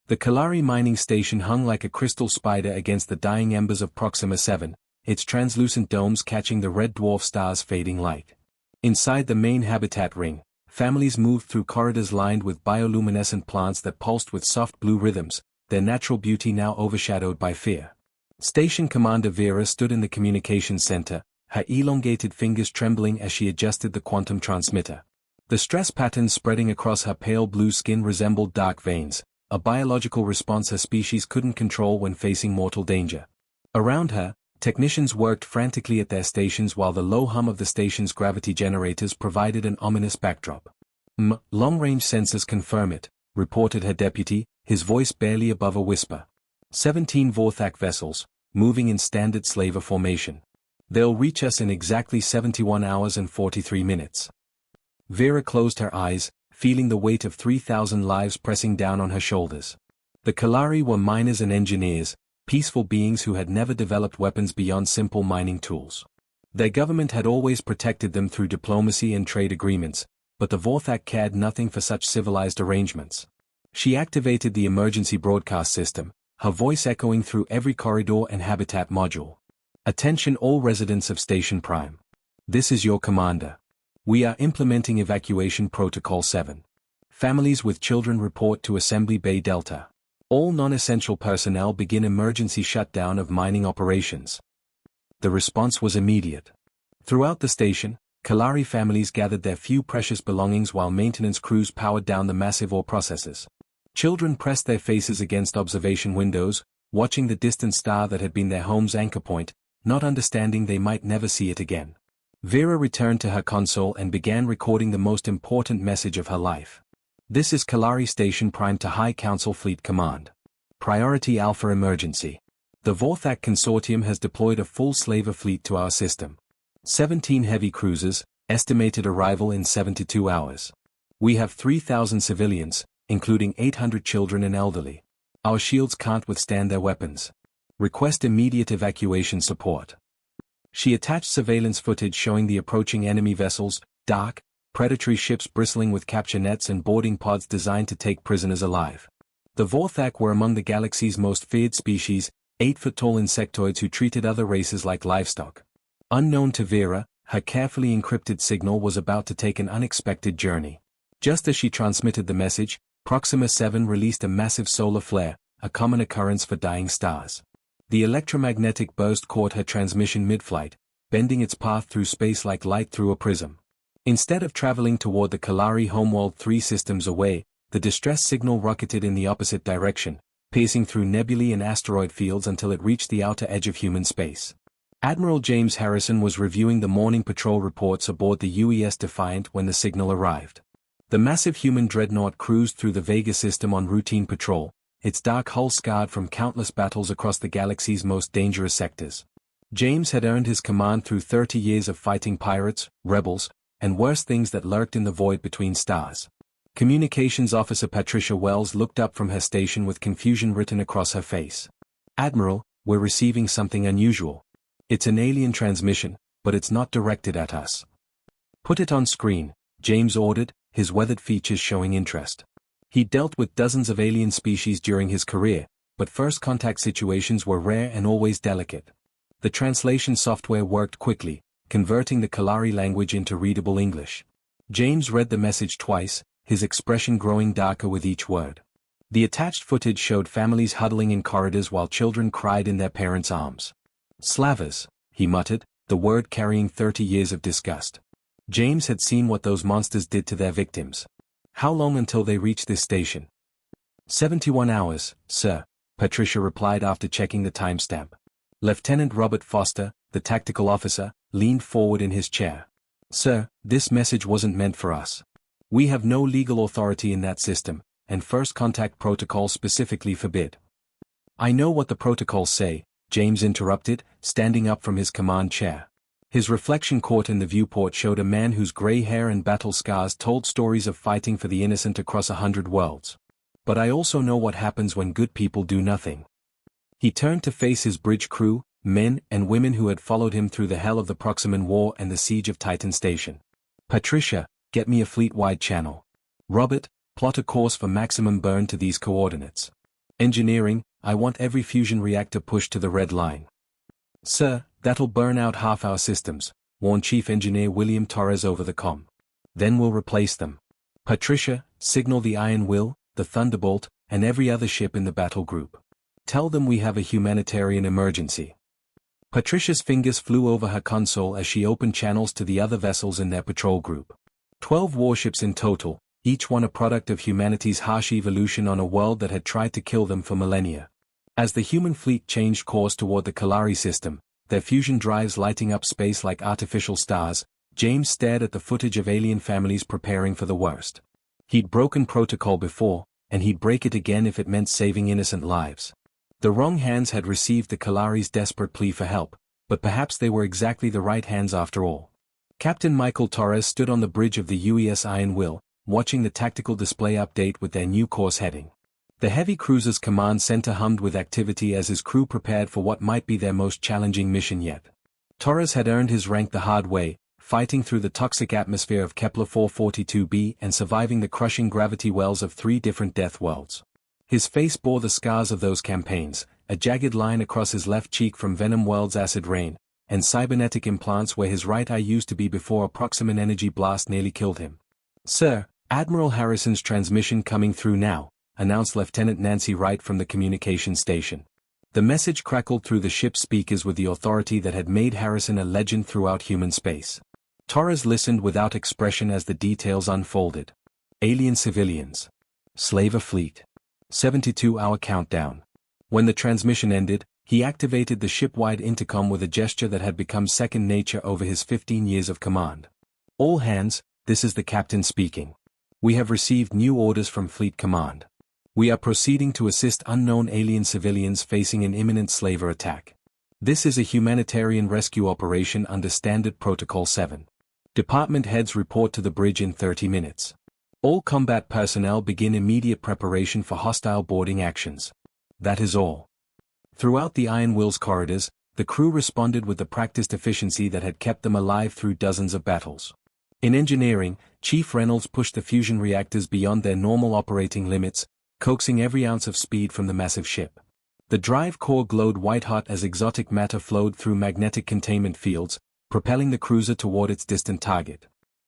The Kalari mining station hung like a crystal spider against the dying embers of Proxima 7, its translucent domes catching the red dwarf star's fading light. Inside the main habitat ring, families moved through corridors lined with bioluminescent plants that pulsed with soft blue rhythms, their natural beauty now overshadowed by fear. Station Commander Vera stood in the communications center, her elongated fingers trembling as she adjusted the quantum transmitter. The stress patterns spreading across her pale blue skin resembled dark veins, a biological response her species couldn't control when facing mortal danger. Around her, technicians worked frantically at their stations while the low hum of the station's gravity generators provided an ominous backdrop. Long-range sensors confirm it, reported her deputy, his voice barely above a whisper. 17 Vorthak vessels, moving in standard slaver formation. They'll reach us in exactly 71 hours and 43 minutes. Vera closed her eyes, feeling the weight of 3,000 lives pressing down on her shoulders. The Kalari were miners and engineers, peaceful beings who had never developed weapons beyond simple mining tools. Their government had always protected them through diplomacy and trade agreements, but the Vorthak cared nothing for such civilized arrangements. She activated the emergency broadcast system, her voice echoing through every corridor and habitat module. Attention all residents of Station Prime. This is your commander. We are implementing Evacuation Protocol 7. Families with children report to Assembly Bay Delta. All non-essential personnel begin emergency shutdown of mining operations. The response was immediate. Throughout the station, Kalari families gathered their few precious belongings while maintenance crews powered down the massive ore processes. Children pressed their faces against observation windows, watching the distant star that had been their home's anchor point, not understanding they might never see it again. Vera returned to her console and began recording the most important message of her life. This is Kalari Station Prime to High Council Fleet Command. Priority Alpha Emergency. The Vorthak Consortium has deployed a full slaver fleet to our system. 17 heavy cruisers, estimated arrival in 72 hours. We have 3,000 civilians, including 800 children and elderly. Our shields can't withstand their weapons. Request immediate evacuation support. She attached surveillance footage showing the approaching enemy vessels, dark, predatory ships bristling with capture nets and boarding pods designed to take prisoners alive. The Vorthak were among the galaxy's most feared species, 8-foot-tall insectoids who treated other races like livestock. Unknown to Vera, her carefully encrypted signal was about to take an unexpected journey. Just as she transmitted the message, Proxima 7 released a massive solar flare, a common occurrence for dying stars. The electromagnetic burst caught her transmission mid-flight, bending its path through space like light through a prism. Instead of traveling toward the Kalari homeworld 3 systems away, the distress signal rocketed in the opposite direction, piercing through nebulae and asteroid fields until it reached the outer edge of human space. Admiral James Harrison was reviewing the morning patrol reports aboard the UES Defiant when the signal arrived. The massive human dreadnought cruised through the Vega system on routine patrol, its dark hull scarred from countless battles across the galaxy's most dangerous sectors. James had earned his command through 30 years of fighting pirates, rebels, and worse things that lurked in the void between stars. Communications Officer Patricia Wells looked up from her station with confusion written across her face. Admiral, we're receiving something unusual. It's an alien transmission, but it's not directed at us. Put it on screen, James ordered, his weathered features showing interest. He'd dealt with dozens of alien species during his career, but first contact situations were rare and always delicate. The translation software worked quickly, converting the Kalari language into readable English. James read the message twice, his expression growing darker with each word. The attached footage showed families huddling in corridors while children cried in their parents' arms. Slavers, he muttered, the word carrying 30 years of disgust. James had seen what those monsters did to their victims. How long until they reached this station? 71 hours, sir, Patricia replied after checking the timestamp. Lieutenant Robert Foster, the tactical officer, leaned forward in his chair. Sir, this message wasn't meant for us. We have no legal authority in that system, and first contact protocols specifically forbid. I know what the protocols say, James interrupted, standing up from his command chair. His reflection caught in the viewport showed a man whose gray hair and battle scars told stories of fighting for the innocent across 100 worlds. But I also know what happens when good people do nothing. He turned to face his bridge crew, men and women who had followed him through the hell of the Proximan War and the siege of Titan Station. Patricia, get me a fleet-wide channel. Robert, plot a course for maximum burn to these coordinates. Engineering, I want every fusion reactor pushed to the red line. Sir, that'll burn out half our systems, warned Chief Engineer William Torres over the comm. Then we'll replace them. Patricia, signal the Iron Will, the Thunderbolt, and every other ship in the battle group. Tell them we have a humanitarian emergency. Patricia's fingers flew over her console as she opened channels to the other vessels in their patrol group. 12 warships in total, each one a product of humanity's harsh evolution on a world that had tried to kill them for millennia. As the human fleet changed course toward the Kalari system, their fusion drives lighting up space like artificial stars, James stared at the footage of alien families preparing for the worst. He'd broken protocol before, and he'd break it again if it meant saving innocent lives. The wrong hands had received the Kalari's desperate plea for help, but perhaps they were exactly the right hands after all. Captain Michael Torres stood on the bridge of the UES Iron Will, watching the tactical display update with their new course heading. The heavy cruiser's command center hummed with activity as his crew prepared for what might be their most challenging mission yet. Torres had earned his rank the hard way, fighting through the toxic atmosphere of Kepler 442b and surviving the crushing gravity wells of 3 different death worlds. His face bore the scars of those campaigns, a jagged line across his left cheek from Venom World's acid rain, and cybernetic implants where his right eye used to be before a Proximan energy blast nearly killed him. Sir, Admiral Harrison's transmission coming through now, announced Lieutenant Nancy Wright from the communication station. The message crackled through the ship's speakers with the authority that had made Harrison a legend throughout human space. Torres listened without expression as the details unfolded. Alien civilians. Slaver fleet. 72-hour countdown. When the transmission ended, he activated the ship-wide intercom with a gesture that had become second nature over his 15 years of command. All hands, this is the captain speaking. We have received new orders from Fleet Command. We are proceeding to assist unknown alien civilians facing an imminent slaver attack. This is a humanitarian rescue operation under Standard Protocol 7. Department heads report to the bridge in 30 minutes. All combat personnel begin immediate preparation for hostile boarding actions. That is all. Throughout the Iron Will's corridors, the crew responded with the practiced efficiency that had kept them alive through dozens of battles. In engineering, Chief Reynolds pushed the fusion reactors beyond their normal operating limits, coaxing every ounce of speed from the massive ship. The drive core glowed white-hot as exotic matter flowed through magnetic containment fields, propelling the cruiser toward its distant target.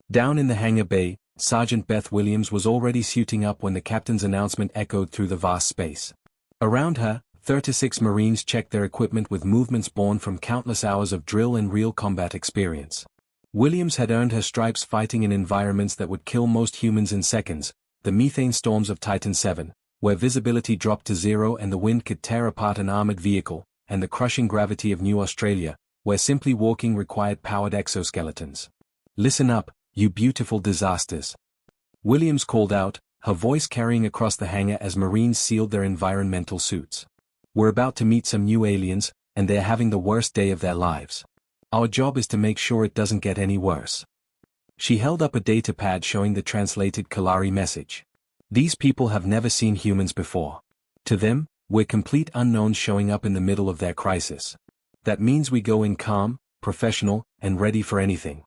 Down in the hangar bay, Sergeant Beth Williams was already suiting up when the captain's announcement echoed through the vast space. Around her, 36 Marines checked their equipment with movements born from countless hours of drill and real combat experience. Williams had earned her stripes fighting in environments that would kill most humans in seconds, the methane storms of Titan 7, where visibility dropped to 0 and the wind could tear apart an armored vehicle, and the crushing gravity of New Australia, where simply walking required powered exoskeletons. Listen up, you beautiful disasters. Williams called out, her voice carrying across the hangar as Marines sealed their environmental suits. We're about to meet some new aliens, and they're having the worst day of their lives. Our job is to make sure it doesn't get any worse. She held up a datapad showing the translated Kalari message. These people have never seen humans before. To them, we're complete unknowns showing up in the middle of their crisis. That means we go in calm, professional, and ready for anything.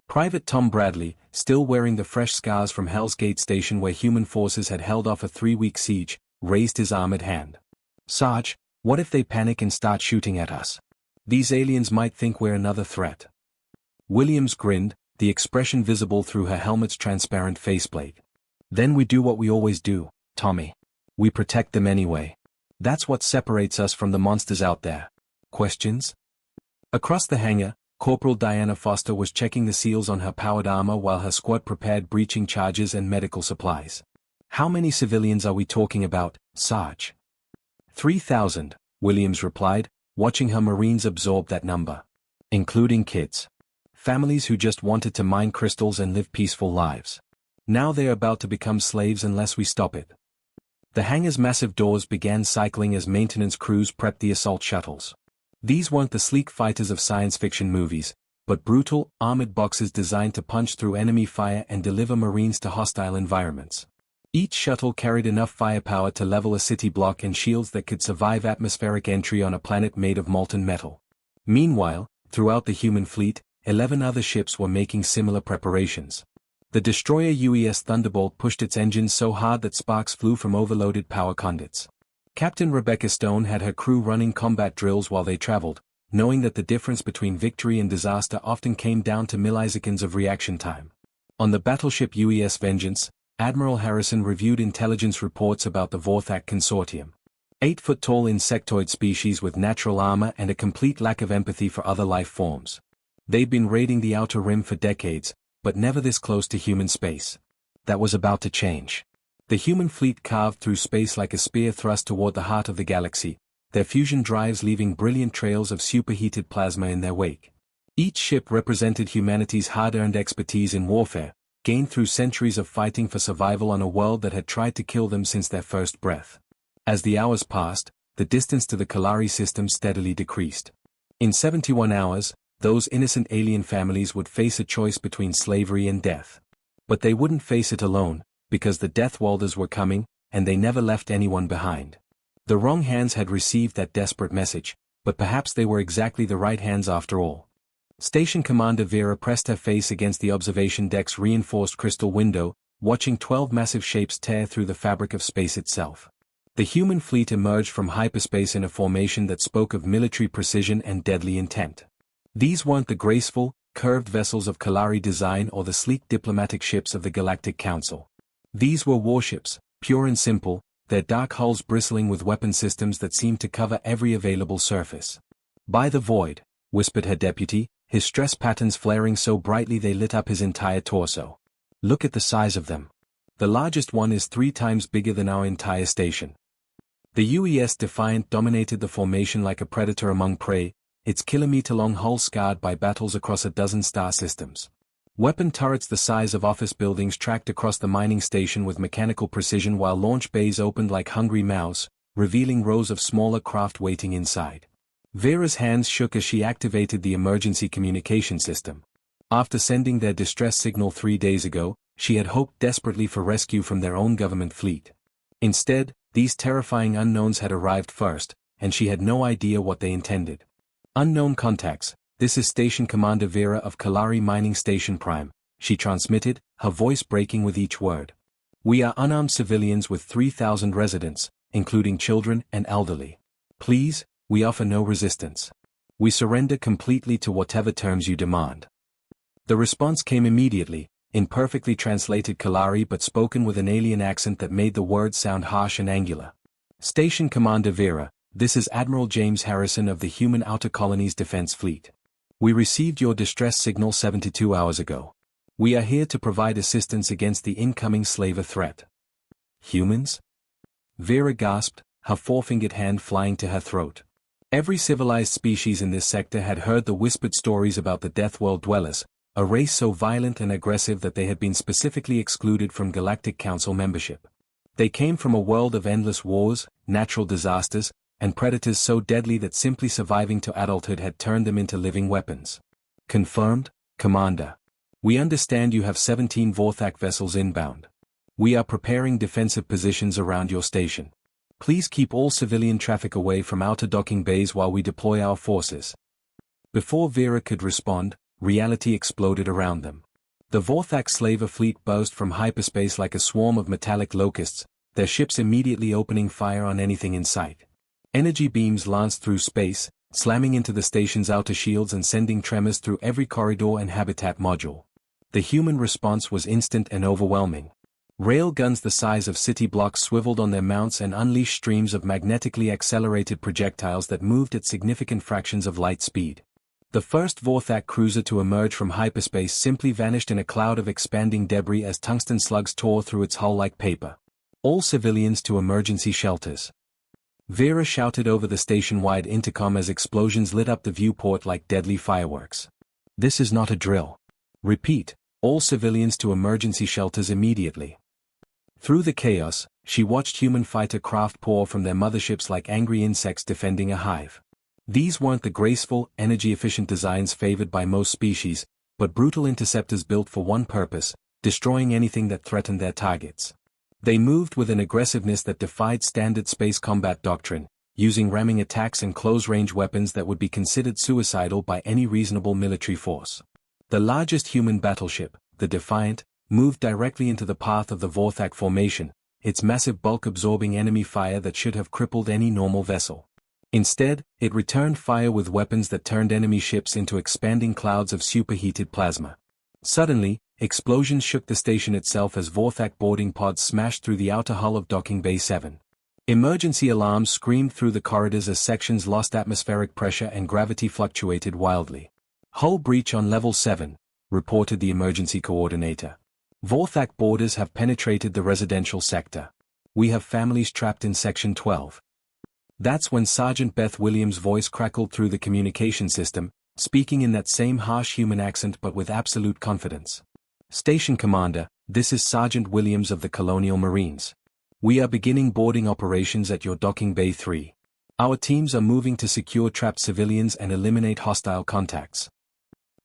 Private Tom Bradley, still wearing the fresh scars from Hell's Gate Station where human forces had held off a 3-week siege, raised his armored hand. Sarge, what if they panic and start shooting at us? These aliens might think we're another threat. Williams grinned, the expression visible through her helmet's transparent faceplate. Then we do what we always do, Tommy. We protect them anyway. That's what separates us from the monsters out there. Questions? Across the hangar, Corporal Diana Foster was checking the seals on her powered armor while her squad prepared breaching charges and medical supplies. How many civilians are we talking about, Sarge? 3,000, Williams replied, watching her Marines absorb that number. Including kids. Families who just wanted to mine crystals and live peaceful lives. Now they're about to become slaves unless we stop it. The hangar's massive doors began cycling as maintenance crews prepped the assault shuttles. These weren't the sleek fighters of science fiction movies, but brutal, armored boxes designed to punch through enemy fire and deliver Marines to hostile environments. Each shuttle carried enough firepower to level a city block and shields that could survive atmospheric entry on a planet made of molten metal. Meanwhile, throughout the human fleet, 11 other ships were making similar preparations. The destroyer UES Thunderbolt pushed its engines so hard that sparks flew from overloaded power conduits. Captain Rebecca Stone had her crew running combat drills while they traveled, knowing that the difference between victory and disaster often came down to milliseconds of reaction time. On the battleship UES Vengeance, Admiral Harrison reviewed intelligence reports about the Vorthak Consortium. 8-foot-tall insectoid species with natural armor and a complete lack of empathy for other life forms. They'd been raiding the Outer Rim for decades, but never this close to human space. That was about to change. The human fleet carved through space like a spear thrust toward the heart of the galaxy, their fusion drives leaving brilliant trails of superheated plasma in their wake. Each ship represented humanity's hard-earned expertise in warfare, gained through centuries of fighting for survival on a world that had tried to kill them since their first breath. As the hours passed, the distance to the Kalari system steadily decreased. In 71 hours, those innocent alien families would face a choice between slavery and death. But they wouldn't face it alone, because the Deathworlders were coming, and they never left anyone behind. The wrong hands had received that desperate message, but perhaps they were exactly the right hands after all. Station Commander Vera pressed her face against the observation deck's reinforced crystal window, watching 12 massive shapes tear through the fabric of space itself. The human fleet emerged from hyperspace in a formation that spoke of military precision and deadly intent. These weren't the graceful, curved vessels of Kalari design or the sleek diplomatic ships of the Galactic Council. These were warships, pure and simple, their dark hulls bristling with weapon systems that seemed to cover every available surface. "By the void," whispered her deputy, his stress patterns flaring so brightly they lit up his entire torso. "Look at the size of them. The largest one is 3 times bigger than our entire station." The UES Defiant dominated the formation like a predator among prey, its kilometer-long hull scarred by battles across a dozen star systems. Weapon turrets the size of office buildings tracked across the mining station with mechanical precision while launch bays opened like hungry mouths, revealing rows of smaller craft waiting inside. Vera's hands shook as she activated the emergency communication system. After sending their distress signal 3 days ago, she had hoped desperately for rescue from their own government fleet. Instead, these terrifying unknowns had arrived first, and she had no idea what they intended. "Unknown contacts. This is Station Commander Vera of Kalari Mining Station Prime," she transmitted, her voice breaking with each word. "We are unarmed civilians with 3,000 residents, including children and elderly. Please, we offer no resistance. We surrender completely to whatever terms you demand." The response came immediately, in perfectly translated Kalari but spoken with an alien accent that made the words sound harsh and angular. "Station Commander Vera, this is Admiral James Harrison of the Human Outer Colonies Defense Fleet. We received your distress signal 72 hours ago. We are here to provide assistance against the incoming slaver threat." "Humans?" Vera gasped, her forefingered hand flying to her throat. Every civilized species in this sector had heard the whispered stories about the Deathworld dwellers, a race so violent and aggressive that they had been specifically excluded from Galactic Council membership. They came from a world of endless wars, natural disasters, and predators so deadly that simply surviving to adulthood had turned them into living weapons. "Confirmed, Commander. We understand you have 17 Vorthak vessels inbound. We are preparing defensive positions around your station. Please keep all civilian traffic away from outer docking bays while we deploy our forces." Before Vera could respond, reality exploded around them. The Vorthak slaver fleet buzzed from hyperspace like a swarm of metallic locusts, their ships immediately opening fire on anything in sight. Energy beams lanced through space, slamming into the station's outer shields and sending tremors through every corridor and habitat module. The human response was instant and overwhelming. Rail guns the size of city blocks swiveled on their mounts and unleashed streams of magnetically accelerated projectiles that moved at significant fractions of light speed. The first Vorthak cruiser to emerge from hyperspace simply vanished in a cloud of expanding debris as tungsten slugs tore through its hull like paper. "All civilians to emergency shelters." Vera shouted over the station-wide intercom as explosions lit up the viewport like deadly fireworks. "This is not a drill. Repeat, all civilians to emergency shelters immediately." Through the chaos, she watched human fighter craft pour from their motherships like angry insects defending a hive. These weren't the graceful, energy-efficient designs favored by most species, but brutal interceptors built for one purpose, destroying anything that threatened their targets. They moved with an aggressiveness that defied standard space combat doctrine, using ramming attacks and close-range weapons that would be considered suicidal by any reasonable military force. The largest human battleship, the Defiant, moved directly into the path of the Vorthak formation, its massive bulk absorbing enemy fire that should have crippled any normal vessel. Instead, it returned fire with weapons that turned enemy ships into expanding clouds of superheated plasma. Suddenly, explosions shook the station itself as Vorthak boarding pods smashed through the outer hull of Docking Bay 7. Emergency alarms screamed through the corridors as sections lost atmospheric pressure and gravity fluctuated wildly. Hull breach on level 7, reported the emergency coordinator. Vorthak boarders have penetrated the residential sector. We have families trapped in section 12. That's when Sergeant Beth Williams' voice crackled through the communication system, speaking in that same harsh human accent but with absolute confidence. Station Commander, this is Sergeant Williams of the Colonial Marines. We are beginning boarding operations at your Docking Bay 3. Our teams are moving to secure trapped civilians and eliminate hostile contacts.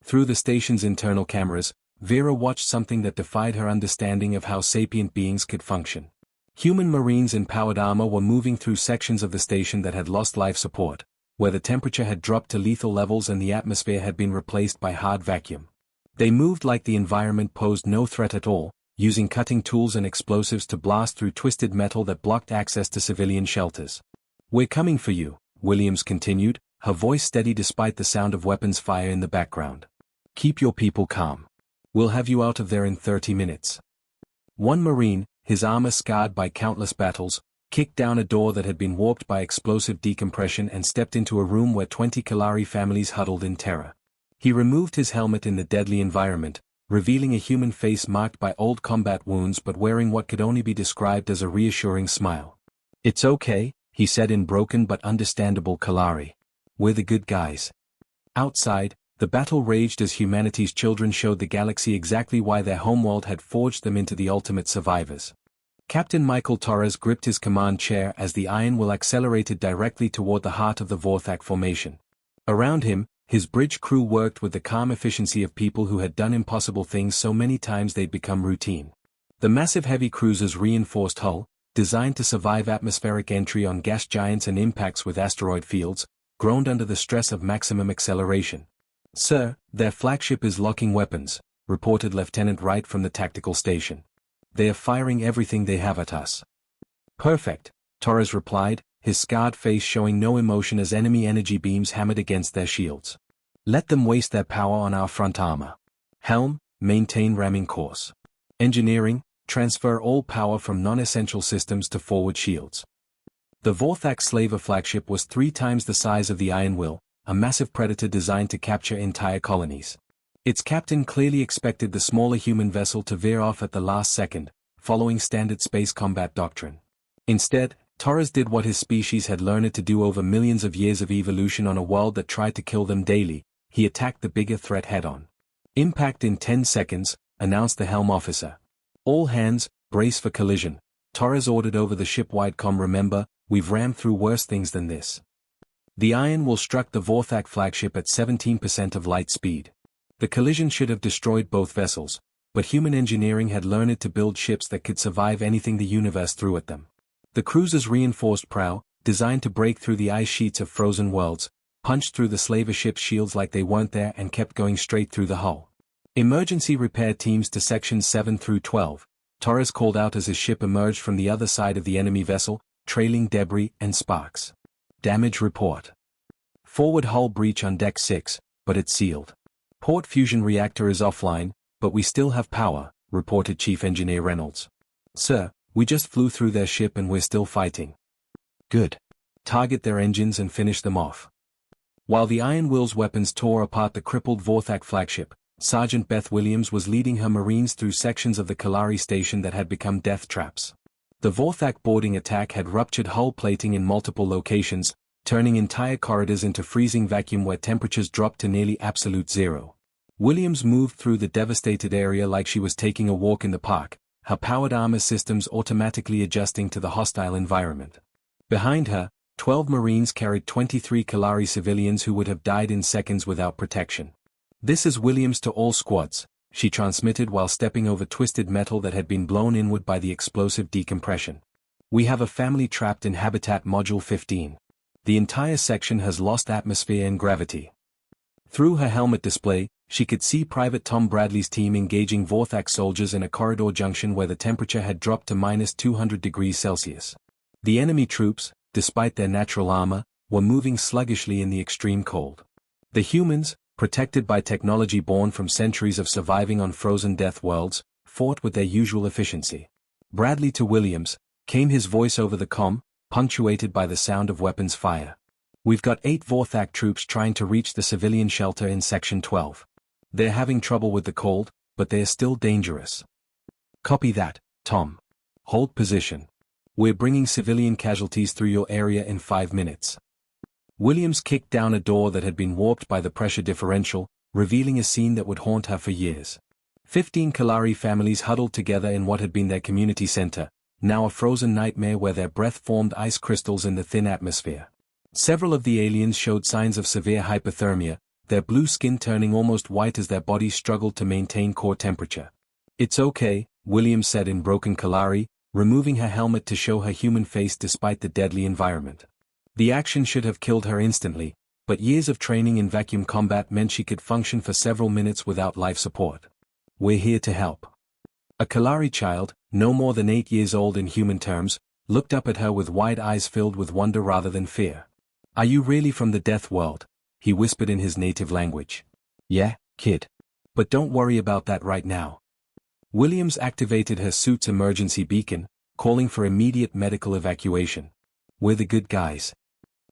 Through the station's internal cameras, Vera watched something that defied her understanding of how sapient beings could function. Human Marines in powered armor were moving through sections of the station that had lost life support, where the temperature had dropped to lethal levels and the atmosphere had been replaced by hard vacuum. They moved like the environment posed no threat at all, using cutting tools and explosives to blast through twisted metal that blocked access to civilian shelters. We're coming for you, Williams continued, her voice steady despite the sound of weapons fire in the background. Keep your people calm. We'll have you out of there in 30 minutes. One Marine, his armor scarred by countless battles, kicked down a door that had been warped by explosive decompression and stepped into a room where 20 Kalari families huddled in terror. He removed his helmet in the deadly environment, revealing a human face marked by old combat wounds but wearing what could only be described as a reassuring smile. It's okay, he said in broken but understandable Kalari. We're the good guys. Outside, the battle raged as humanity's children showed the galaxy exactly why their homeworld had forged them into the ultimate survivors. Captain Michael Torres gripped his command chair as the Iron Will accelerated directly toward the heart of the Vorthak formation. Around him, his bridge crew worked with the calm efficiency of people who had done impossible things so many times they'd become routine. The massive heavy cruiser's reinforced hull, designed to survive atmospheric entry on gas giants and impacts with asteroid fields, groaned under the stress of maximum acceleration. Sir, their flagship is locking weapons, reported Lieutenant Wright from the tactical station. They are firing everything they have at us. Perfect, Torres replied, his scarred face showing no emotion as enemy energy beams hammered against their shields. Let them waste their power on our front armor. Helm, maintain ramming course. Engineering, transfer all power from non-essential systems to forward shields. The Vorthak Slaver flagship was 3 times the size of the Iron Will, a massive predator designed to capture entire colonies. Its captain clearly expected the smaller human vessel to veer off at the last second, following standard space combat doctrine. Instead, Torres did what his species had learned to do over millions of years of evolution on a world that tried to kill them daily. He attacked the bigger threat head-on. Impact in 10 seconds, announced the helm officer. All hands, brace for collision. Torres ordered over the ship-wide comm. Remember, we've rammed through worse things than this. The Iron Will struck the Vorthak flagship at 17% of light speed. The collision should have destroyed both vessels, but human engineering had learned to build ships that could survive anything the universe threw at them. The cruiser's reinforced prow, designed to break through the ice sheets of frozen worlds, punched through the slaver ship's shields like they weren't there and kept going straight through the hull. Emergency repair teams to sections 7 through 12, Torres called out as his ship emerged from the other side of the enemy vessel, trailing debris and sparks. Damage report. Forward hull breach on deck 6, but it's sealed. Port fusion reactor is offline, but we still have power, reported Chief Engineer Reynolds. Sir, we just flew through their ship and we're still fighting. Good. Target their engines and finish them off. While the Iron Will's weapons tore apart the crippled Vorthak flagship, Sergeant Beth Williams was leading her Marines through sections of the Kalari station that had become death traps. The Vorthak boarding attack had ruptured hull plating in multiple locations, turning entire corridors into freezing vacuum where temperatures dropped to nearly absolute zero. Williams moved through the devastated area like she was taking a walk in the park, her powered armor systems automatically adjusting to the hostile environment. Behind her, 12 Marines carried 23 Kalari civilians who would have died in seconds without protection. This is Williams to all squads, she transmitted while stepping over twisted metal that had been blown inward by the explosive decompression. We have a family trapped in Habitat Module 15. The entire section has lost atmosphere and gravity. Through her helmet display, She could see Private Tom Bradley's team engaging Vorthak soldiers in a corridor junction where the temperature had dropped to -200 degrees Celsius. The enemy troops, despite their natural armor, were moving sluggishly in the extreme cold. The humans, protected by technology born from centuries of surviving on frozen death worlds, fought with their usual efficiency. Bradley to Williams, came his voice over the comm, punctuated by the sound of weapons fire. We've got 8 Vorthak troops trying to reach the civilian shelter in Section 12. They're having trouble with the cold, but they're still dangerous. Copy that, Tom. Hold position. We're bringing civilian casualties through your area in 5 minutes. Williams kicked down a door that had been warped by the pressure differential, revealing a scene that would haunt her for years. 15 Kalari families huddled together in what had been their community center, now a frozen nightmare where their breath formed ice crystals in the thin atmosphere. Several of the aliens showed signs of severe hypothermia, their blue skin turning almost white as their bodies struggled to maintain core temperature. It's okay, Williams said in broken Kalari, removing her helmet to show her human face despite the deadly environment. The action should have killed her instantly, but years of training in vacuum combat meant she could function for several minutes without life support. We're here to help. A Kalari child, no more than 8 years old in human terms, looked up at her with wide eyes filled with wonder rather than fear. Are you really from the death world? He whispered in his native language. Yeah, kid. But don't worry about that right now. Williams activated her suit's emergency beacon, calling for immediate medical evacuation. We're the good guys.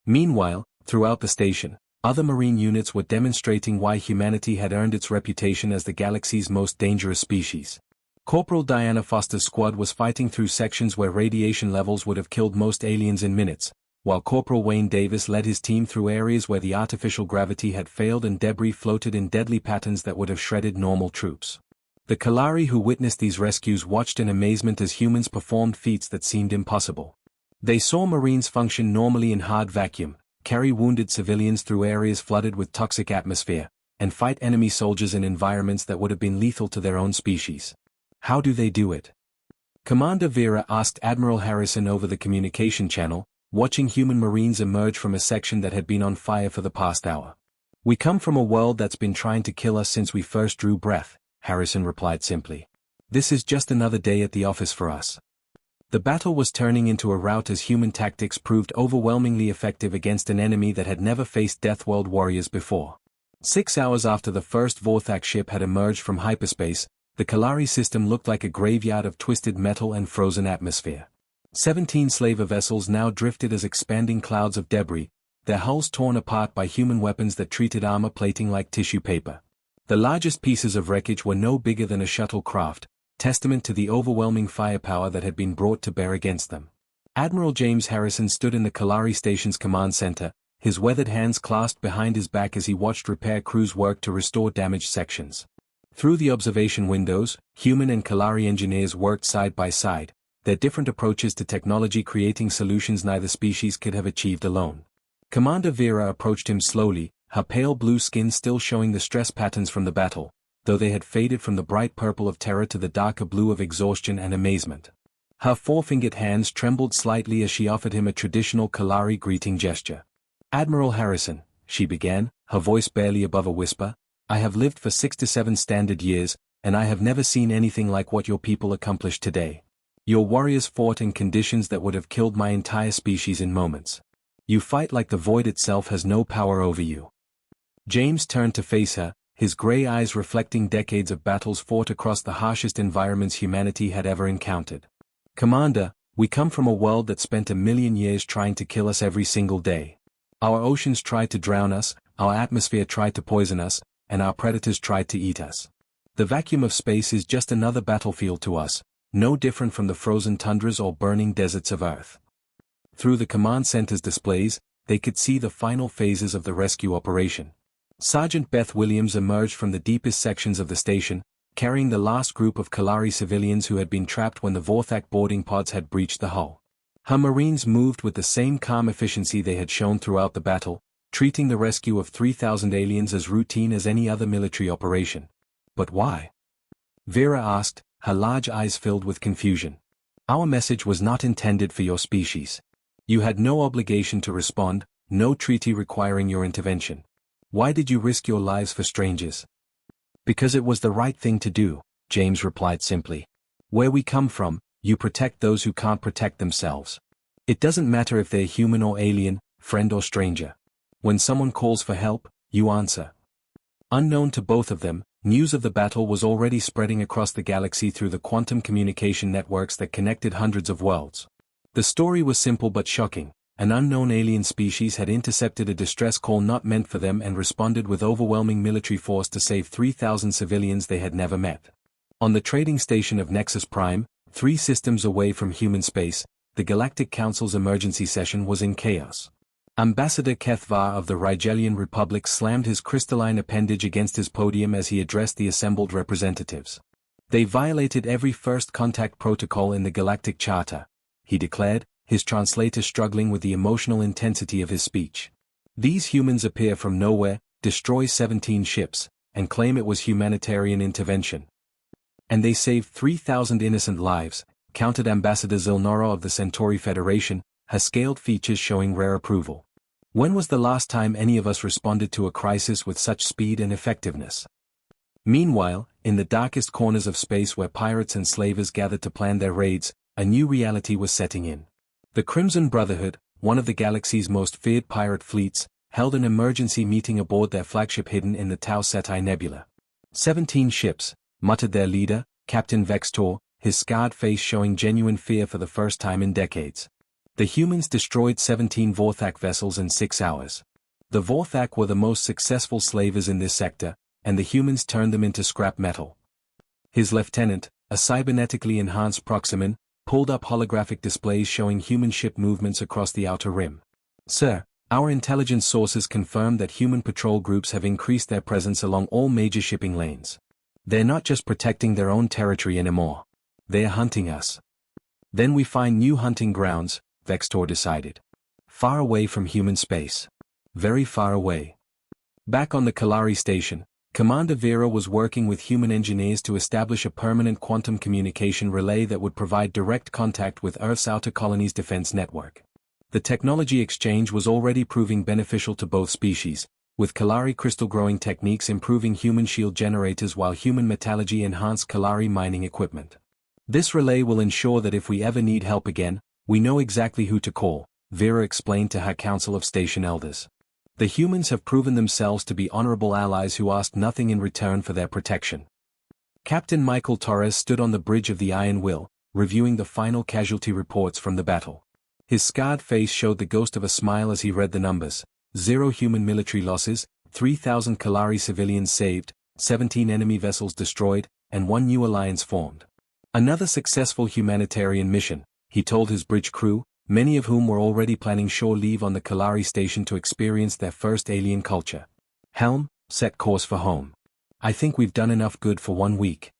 Meanwhile, throughout the station, other Marine units were demonstrating why humanity had earned its reputation as the galaxy's most dangerous species. Corporal Diana Foster's squad was fighting through sections where radiation levels would have killed most aliens in minutes, while Corporal Wayne Davis led his team through areas where the artificial gravity had failed and debris floated in deadly patterns that would have shredded normal troops. The Kalari who witnessed these rescues watched in amazement as humans performed feats that seemed impossible. They saw Marines function normally in hard vacuum, carry wounded civilians through areas flooded with toxic atmosphere, and fight enemy soldiers in environments that would have been lethal to their own species. How do they do it? Commander Vera asked Admiral Harrison over the communication channel, watching human Marines emerge from a section that had been on fire for the past hour. We come from a world that's been trying to kill us since we first drew breath, Harrison replied simply. This is just another day at the office for us. The battle was turning into a rout as human tactics proved overwhelmingly effective against an enemy that had never faced Deathworld warriors before. 6 hours after the first Vorthak ship had emerged from hyperspace, the Kalari system looked like a graveyard of twisted metal and frozen atmosphere. 17 slaver vessels now drifted as expanding clouds of debris, their hulls torn apart by human weapons that treated armor plating like tissue paper. The largest pieces of wreckage were no bigger than a shuttlecraft, testament to the overwhelming firepower that had been brought to bear against them. Admiral James Harrison stood in the Kalari Station's command center, his weathered hands clasped behind his back as he watched repair crews work to restore damaged sections. Through the observation windows, human and Kalari engineers worked side by side, their different approaches to technology creating solutions neither species could have achieved alone. Commander Vera approached him slowly, her pale blue skin still showing the stress patterns from the battle, though they had faded from the bright purple of terror to the darker blue of exhaustion and amazement. Her four-fingered hands trembled slightly as she offered him a traditional Kalari greeting gesture. Admiral Harrison, she began, her voice barely above a whisper, I have lived for 6 to 7 standard years, and I have never seen anything like what your people accomplished today. Your warriors fought in conditions that would have killed my entire species in moments. You fight like the void itself has no power over you. James turned to face her, his gray eyes reflecting decades of battles fought across the harshest environments humanity had ever encountered. Commander, we come from a world that spent 1 million years trying to kill us every single day. Our oceans tried to drown us, our atmosphere tried to poison us, and our predators tried to eat us. The vacuum of space is just another battlefield to us, no different from the frozen tundras or burning deserts of Earth. Through the command center's displays, they could see the final phases of the rescue operation. Sergeant Beth Williams emerged from the deepest sections of the station, carrying the last group of Kalari civilians who had been trapped when the Vorthak boarding pods had breached the hull. Her Marines moved with the same calm efficiency they had shown throughout the battle, treating the rescue of 3,000 aliens as routine as any other military operation. But why? Vera asked, her large eyes filled with confusion. Our message was not intended for your species. You had no obligation to respond, no treaty requiring your intervention. Why did you risk your lives for strangers? Because it was the right thing to do, James replied simply. Where we come from, you protect those who can't protect themselves. It doesn't matter if they're human or alien, friend or stranger. When someone calls for help, you answer. Unknown to both of them, news of the battle was already spreading across the galaxy through the quantum communication networks that connected hundreds of worlds. The story was simple but shocking. An unknown alien species had intercepted a distress call not meant for them and responded with overwhelming military force to save 3,000 civilians they had never met. On the trading station of Nexus Prime, 3 systems away from human space, the Galactic Council's emergency session was in chaos. Ambassador Kethvar of the Rigelian Republic slammed his crystalline appendage against his podium as he addressed the assembled representatives. They violated every first contact protocol in the Galactic Charter, he declared, his translator struggling with the emotional intensity of his speech. These humans appear from nowhere, destroy 17 ships, and claim it was humanitarian intervention. And they saved 3,000 innocent lives, countered Ambassador Zilnora of the Centauri Federation, her scaled features showing rare approval. When was the last time any of us responded to a crisis with such speed and effectiveness? Meanwhile, in the darkest corners of space where pirates and slavers gathered to plan their raids, a new reality was setting in. The Crimson Brotherhood, one of the galaxy's most feared pirate fleets, held an emergency meeting aboard their flagship hidden in the Tau Ceti Nebula. 17 ships, muttered their leader, Captain Vextor, his scarred face showing genuine fear for the first time in decades. The humans destroyed 17 Vorthak vessels in 6 hours. The Vorthak were the most successful slavers in this sector, and the humans turned them into scrap metal. His lieutenant, a cybernetically enhanced Proximan, pulled up holographic displays showing human ship movements across the outer rim. Sir, our intelligence sources confirm that human patrol groups have increased their presence along all major shipping lanes. They're not just protecting their own territory anymore. They're hunting us. Then we find new hunting grounds, Vextor decided. Far away from human space. Very far away. Back on the Kalari station, Commander Vera was working with human engineers to establish a permanent quantum communication relay that would provide direct contact with Earth's outer colony's defense network. The technology exchange was already proving beneficial to both species, with Kalari crystal growing techniques improving human shield generators while human metallurgy enhanced Kalari mining equipment. This relay will ensure that if we ever need help again, we know exactly who to call, Vera explained to her council of station elders. The humans have proven themselves to be honorable allies who asked nothing in return for their protection. Captain Michael Torres stood on the bridge of the Iron Will, reviewing the final casualty reports from the battle. His scarred face showed the ghost of a smile as he read the numbers: 0 human military losses, 3,000 Kalari civilians saved, 17 enemy vessels destroyed, and 1 new alliance formed. Another successful humanitarian mission, he told his bridge crew, many of whom were already planning shore leave on the Kalari station to experience their first alien culture. Helm, set course for home. I think we've done enough good for 1 week.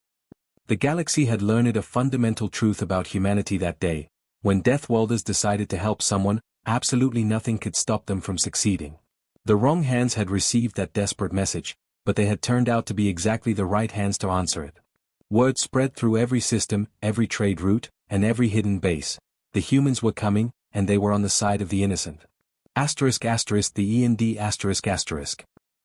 The galaxy had learned a fundamental truth about humanity that day. When Deathworlders decided to help someone, absolutely nothing could stop them from succeeding. The wrong hands had received that desperate message, but they had turned out to be exactly the right hands to answer it. Word spread through every system, every trade route, and every hidden base. The humans were coming, and they were on the side of the innocent. **** the E&D ****.